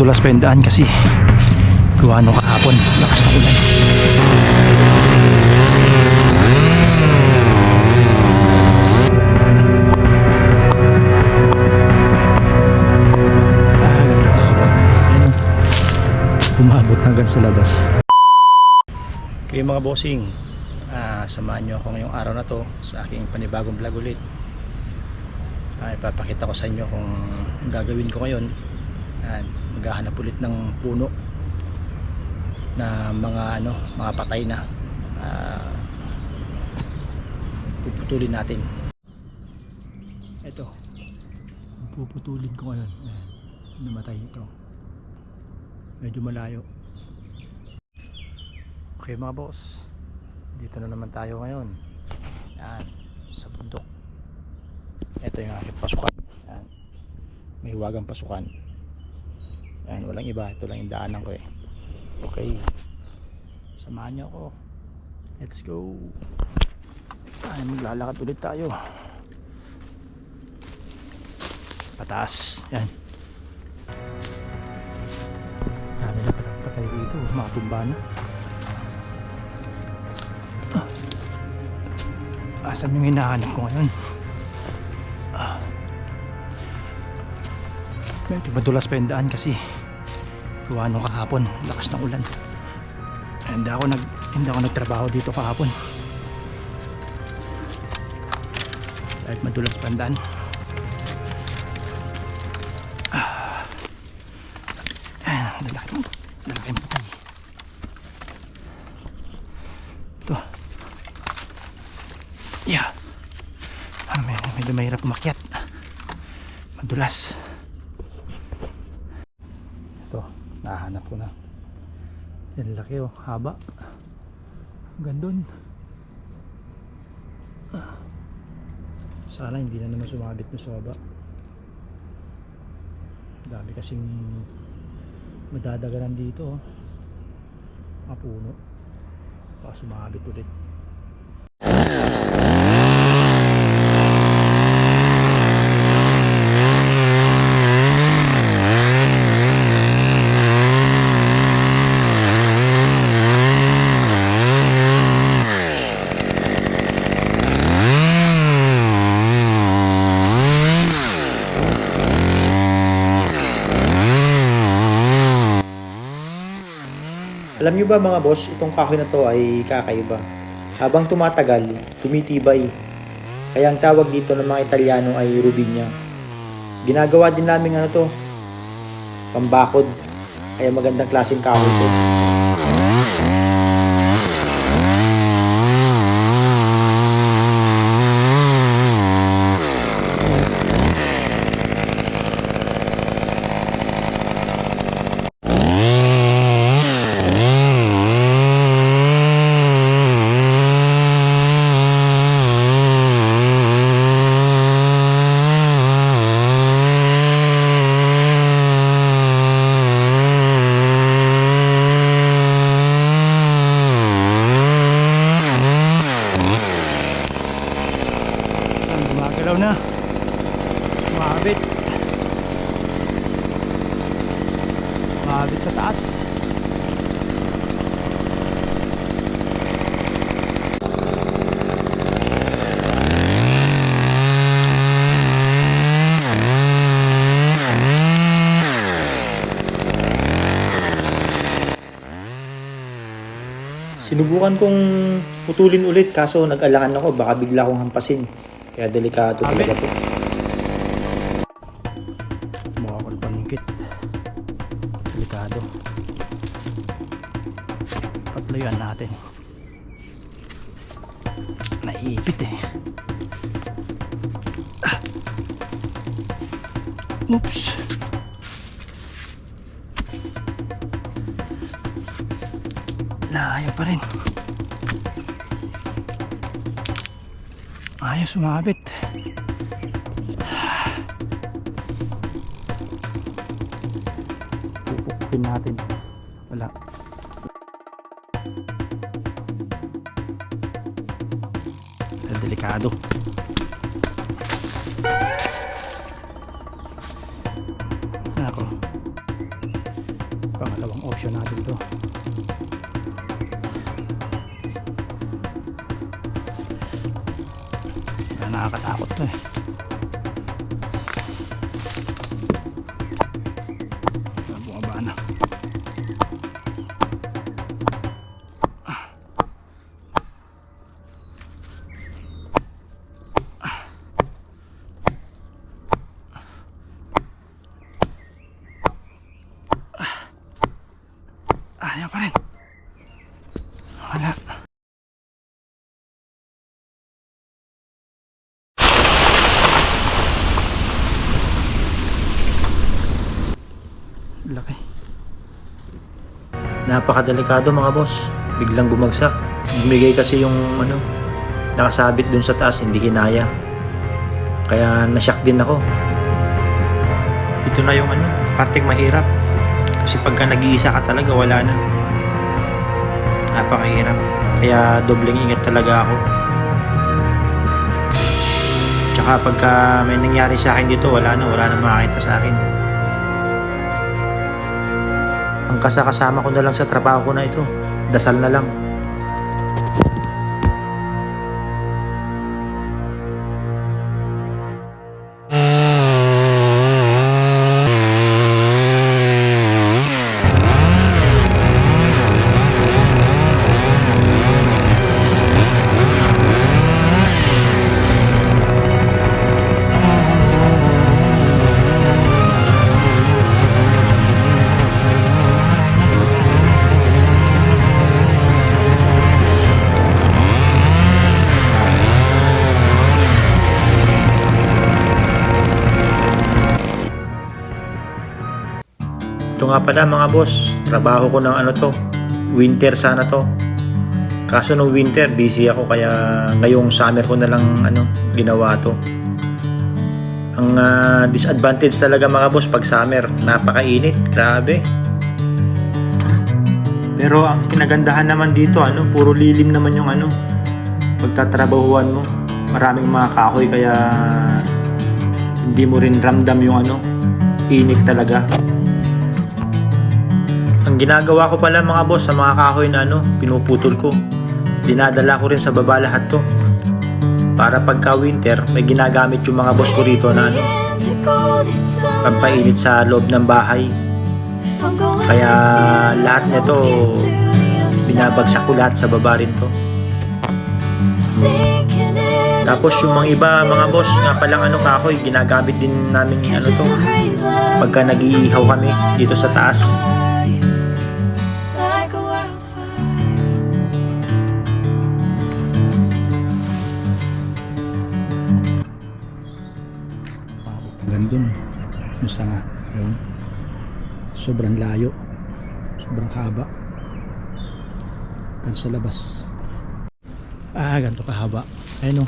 madulas pa yung daan kasi gawa nung kahapon lakas na ulan. Umabot hanggang sa labas. Okay mga bossing, samahan nyo ako ngayong araw na to sa aking panibagong vlog ulit. Ipapakita ko sa inyo kung gagawin ko ngayon. Maghahanap ulit ng puno na mga patay na, puputulin natin. Ito puputulin ko ngayon. Namatay ito, medyo malayo. Okay mga boss, dito na naman tayo ngayon. Yan, sa bundok. Ito yung aking pasukan. Yan, may hiwagang pasukan. Yan, walang iba, ito lang yung daanan ko eh. Okay, samahan nyo ako, let's go. Ay, maglalakad ulit tayo pataas. Yan, dami na palang patay dito, mga tumba na. Asan yung hinahanap ko ngayon? Medyo madulas pa yung daan kasi gawa nung kahapon lakas ng ulan. Hindi ako nagtrabaho dito kahapon dahil madulas pa yung daan. Lalaki patay ito. Yeah, medyo mahirap umakyat, madulas. Ito, nahanap ko na. Yan, laki oh, haba, gandun. Sana hindi na naman sumabit na sa baba. Dami kasing madadaganan dito oh, mga puno, baka sumabit ulit. Alam nyo ba mga boss, itong kahoy na to ay kakaiba. Habang tumatagal, tumitibay. Kaya ang tawag dito ng mga Italiano ay Rubinia. Ginagawa din namin pambakod. Kaya magandang klaseng kahoy to. Gumagalaw na, mahabit sa taas. Sinubukan kong putulin ulit kaso nag-alangan ako, baka bigla akong hampasin. Kaya delikado talaga to. Makakal paningkit, delikado. Patlayuan natin, naiipit eh. Oops. Ayaw pa rin. Ayaw sumabit. Pupukin natin. Wala. Delikado. Ako. action natin to. Nakakatakot to eh. Bumaba na. Ayaw pa rin. Wala. Laki. Napakadelikado mga boss. Biglang bumagsak. Bumigay kasi yung nakasabit dun sa taas, hindi kinaya. Kaya nashock din ako. Ito na yung parteng mahirap. Kasi pagka nag-iisa ka talaga, wala na. Napakahirap. Kaya dobleng ingat talaga ako. Tsaka pagka may nangyari sa akin dito, wala na makakita sa akin. Ang kasama ko na lang sa trabaho ko na ito, dasal na lang. Ito nga pala mga boss, trabaho ko ng winter sana to. Kaso nung winter busy ako, kaya ngayong summer ko na lang ginawa to. Ang disadvantage talaga mga boss pag summer, napakainit, grabe. Pero ang kinagandahan naman dito, puro lilim naman yung pagtatrabahuan mo. Maraming mga kahoy, kaya hindi mo rin ramdam yung init talaga. Ang ginagawa ko pala mga boss sa mga kahoy na pinuputol ko, dinadala ko rin sa baba lahat to. Para pagka winter, may ginagamit yung mga boss ko rito na pampainit sa loob ng bahay. Kaya lahat nito binabagsak ko lahat sa baba rin to. Tapos yung mga iba mga boss nga palang kahoy, ginagamit din namin to pagka nag-iihaw kami dito sa taas. Gandun yung sanga yun. Sobrang layo, sobrang haba kan sa labas. Ganito kahaba. Ayun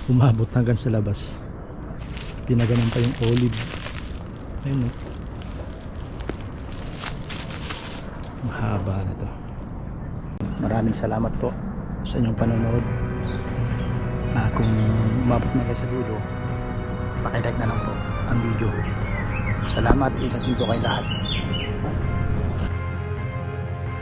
umabot hanggang sa labas. Pinaganan pa yung olive. Ayun mahaba na to. Maraming salamat po sa inyong panonood. Kung umabot na kayo sa dulo, pakilike na lang po ang video. Salamat, ingat po kayo lahat.